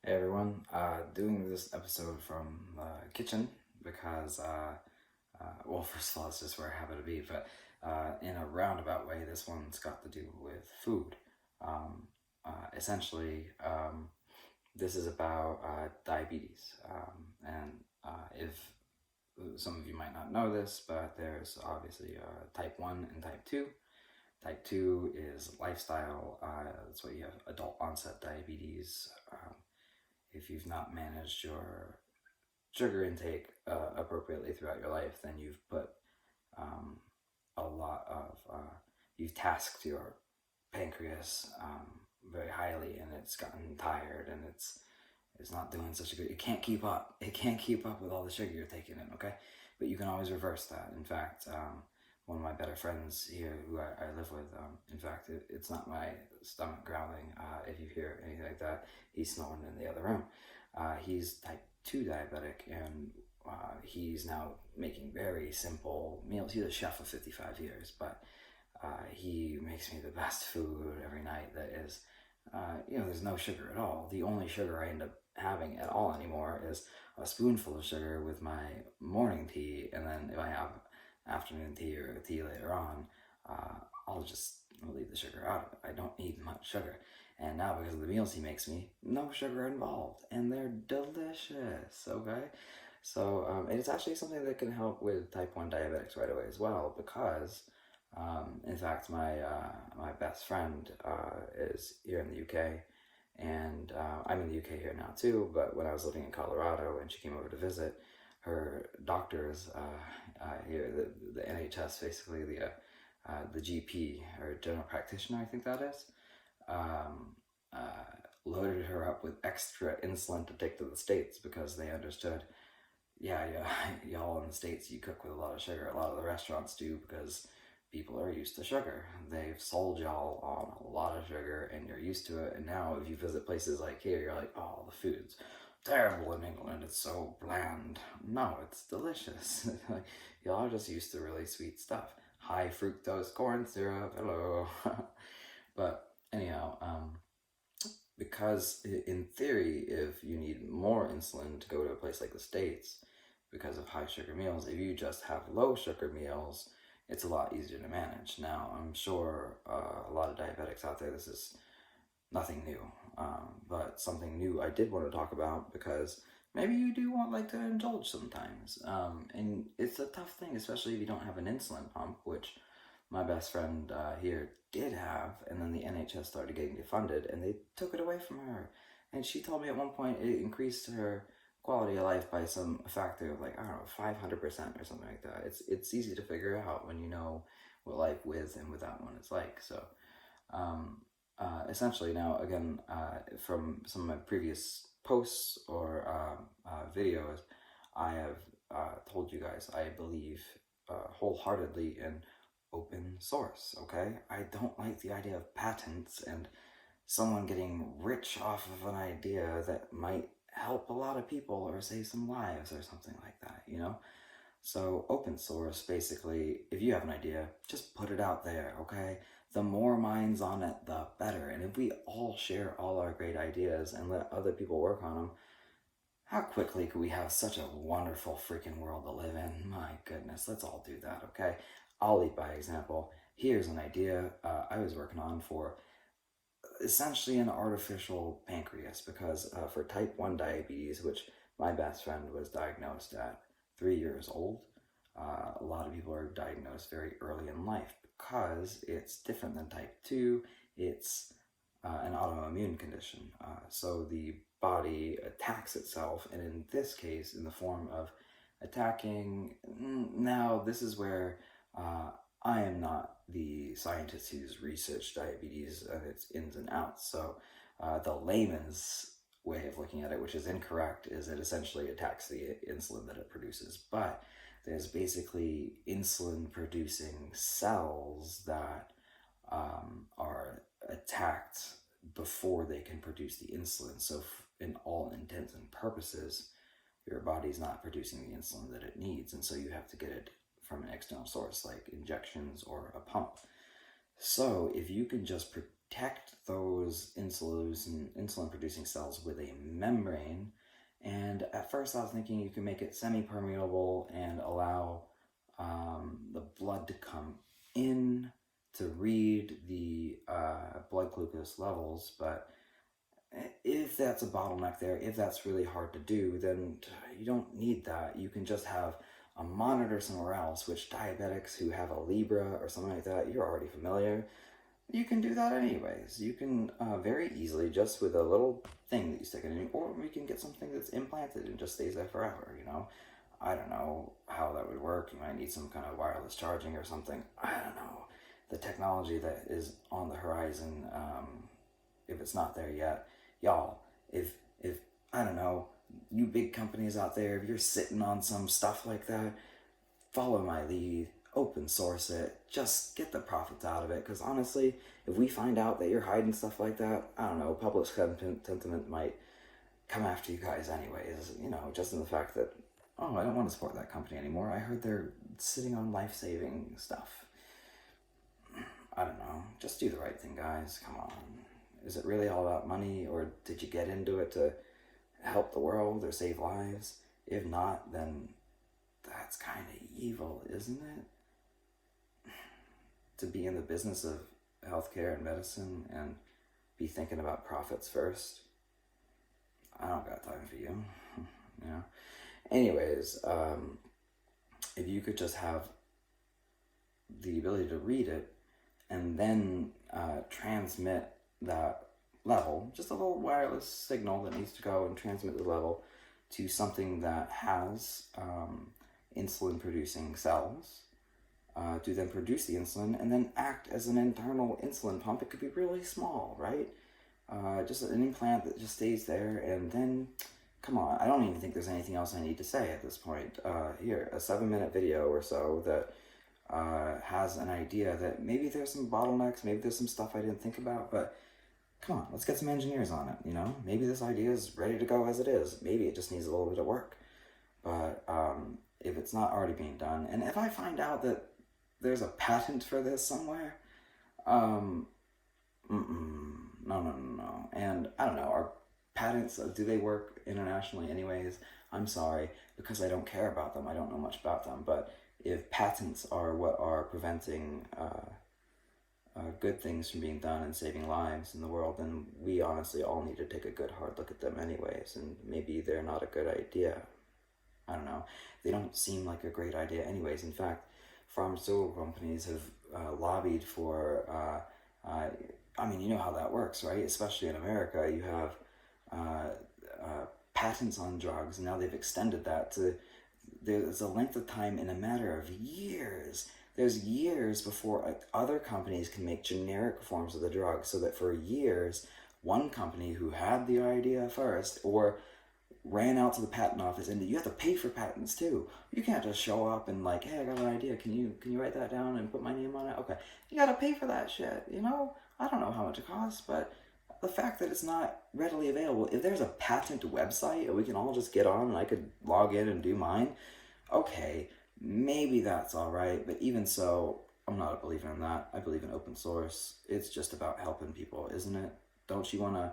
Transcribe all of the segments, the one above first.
Hey everyone, doing this episode from the kitchen because, well, first of all, it's just where I happen to be, but in a roundabout way, this one's got to do with food. Essentially, this is about diabetes. And if some of you might not know this, but there's obviously type 1 and type 2. Type 2 is lifestyle, that's what you have adult onset diabetes. If you've not managed your sugar intake appropriately throughout your life, then you've put um, a lot of, you've tasked your pancreas very highly, and it's gotten tired, and it's not doing such a good, it can't keep up. It can't keep up with all the sugar you're taking in, okay? But you can always reverse that. In fact, one of my better friends here who I live with, in fact, it's not my stomach growling. If you hear anything like that, he's snoring in the other room. He's type 2 diabetic, and he's now making very simple meals. He's a chef of 55 years, but he makes me the best food every night that is, there's no sugar at all. The only sugar I end up having at all anymore is a spoonful of sugar with my morning tea, and then if I have afternoon tea or tea later on, I'll just leave the sugar out of it. I don't need much sugar. And now, because of the meals he makes me, no sugar involved, and they're delicious, okay? So it's actually something that can help with type 1 diabetics right away as well, because in fact, my best friend is here in the UK, and I'm in the UK here now too. But when I was living in Colorado and she came over to visit, her doctors here, the NHS, basically the GP or general practitioner, I think that is, um, loaded her up with extra insulin to take to the States because they understood. Yeah, y'all in the States, you cook with a lot of sugar. A lot of the restaurants do because people are used to sugar. They've sold y'all on a lot of sugar and you're used to it. And now if you visit places like here, you're like, oh, the food's terrible in England. It's so bland. No, it's delicious. Y'all are just used to really sweet stuff. High fructose corn syrup. Hello. But anyhow, because in theory, if you need more insulin to go to a place like the States because of high sugar meals, if you just have low sugar meals, it's a lot easier to manage. Now, I'm sure a lot of diabetics out there, this is nothing new, but something new I did want to talk about because maybe you do want like to indulge sometimes, and it's a tough thing, especially if you don't have an insulin pump, which my best friend here did have, and then the NHS started getting defunded, and they took it away from her. And she told me at one point it increased her quality of life by some factor of like, I don't know, 500% or something like that. It's easy to figure out when you know what life with and without one is like. So essentially now, again, from some of my previous posts or videos, I have told you guys I believe wholeheartedly in open source, okay? I don't like the idea of patents and someone getting rich off of an idea that might help a lot of people or save some lives or something like that, you know? So open source, basically, if you have an idea, just put it out there, okay? The more minds on it, the better. And if we all share all our great ideas and let other people work on them, how quickly could we have such a wonderful freaking world to live in? My goodness, let's all do that, okay? I'll lead by example. Here's an idea I was working on for essentially an artificial pancreas because for type 1 diabetes, which my best friend was diagnosed at 3 years old, a lot of people are diagnosed very early in life because it's different than type 2. It's an autoimmune condition. So the body attacks itself, and in this case, in the form of attacking. Now, this is where I am not the scientist who's researched diabetes and its ins and outs. So the layman's way of looking at it, which is incorrect, is it essentially attacks the insulin that it produces. But there's basically insulin producing cells that are attacked before they can produce the insulin. So in all intents and purposes, your body's not producing the insulin that it needs, and so you have to get it from an external source like injections or a pump. So if you can just protect those insulin producing cells with a membrane. And at first I was thinking you can make it semi-permeable and allow the blood to come in to read the blood glucose levels. But if that's a bottleneck there, if that's really hard to do, then you don't need that. You can just have a monitor somewhere else, which diabetics who have a Libra or something like that, you're already familiar. You can do that anyways. You can very easily, just with a little thing that you stick it in, or we can get something that's implanted and just stays there forever, you know? I don't know how that would work. You might need some kind of wireless charging or something. I don't know. The technology that is on the horizon, if it's not there yet, y'all, if I don't know, you big companies out there, if you're sitting on some stuff like that, follow my lead, open source it, just get the profits out of it. Because honestly, if we find out that you're hiding stuff like that, I don't know, public sentiment might come after you guys anyways, you know, just in the fact that, oh, I don't want to support that company anymore. I heard they're sitting on life-saving stuff. I don't know, just do the right thing, guys, come on. Is it really all about money, or did you get into it to help the world or save lives? If not, then that's kind of evil, isn't it? To be in the business of healthcare and medicine and be thinking about profits first. I don't got time for you. You know? Anyways, if you could just have the ability to read it and then transmit that level, just a little wireless signal that needs to go and transmit the level to something that has insulin producing cells, to then produce the insulin and then act as an internal insulin pump. It could be really small, right? Just an implant that just stays there, and then, come on, I don't even think there's anything else I need to say at this point. Here, a 7-minute video or so that has an idea that maybe there's some bottlenecks, maybe there's some stuff I didn't think about, but come on, let's get some engineers on it, you know? Maybe this idea is ready to go as it is. Maybe it just needs a little bit of work. But if it's not already being done, and if I find out that there's a patent for this somewhere, no. And I don't know, are patents, do they work internationally anyways? I'm sorry, because I don't care about them. I don't know much about them. But if patents are what are preventing good things from being done and saving lives in the world, then we honestly all need to take a good hard look at them anyways. And maybe they're not a good idea. I don't know. They don't seem like a great idea anyways. In fact, pharmaceutical companies have lobbied for, I mean, you know how that works, right? Especially in America, you have patents on drugs, and now they've extended that to, there's a length of time in a matter of years. There's years before other companies can make generic forms of the drug, so that for years, one company who had the idea first, or ran out to the patent office, and you have to pay for patents too. You can't just show up and like, hey, I got an idea. Can you write that down and put my name on it? Okay, you gotta pay for that shit. You know, I don't know how much it costs, but the fact that it's not readily available. If there's a patent website and we can all just get on and I could log in and do mine, okay, maybe that's all right. But even so, I'm not a believer in that. I believe in open source. It's just about helping people, isn't it? Don't you want to?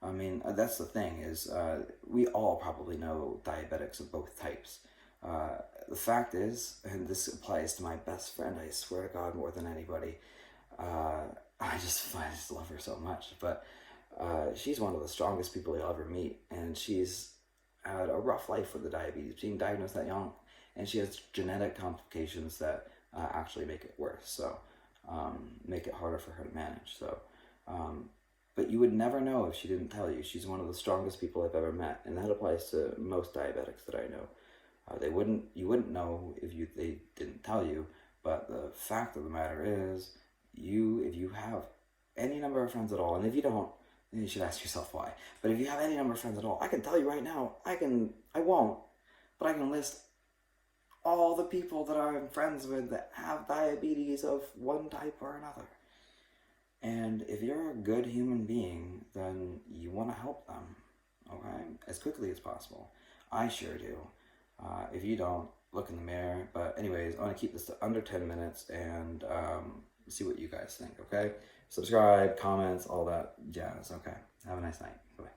I mean, that's the thing is, we all probably know diabetics of both types. The fact is, and this applies to my best friend, I swear to God, more than anybody, I just love her so much, but she's one of the strongest people you'll ever meet, and she's had a rough life with the diabetes, being diagnosed that young, and she has genetic complications that actually make it worse, so make it harder for her to manage, so... But you would never know if she didn't tell you. She's one of the strongest people I've ever met, and that applies to most diabetics that I know. You wouldn't know if they didn't tell you. But the fact of the matter is, if you have any number of friends at all, and if you don't, then you should ask yourself why. But if you have any number of friends at all, I can tell you right now, I won't, but I can list all the people that I'm friends with that have diabetes of one type or another. And if you're a good human being, then you want to help them, okay? As quickly as possible. I sure do. If you don't, look in the mirror. But anyways, I want to keep this to under 10 minutes. And see what you guys think, okay? Subscribe, comments, all that jazz, okay? Have a nice night. Bye.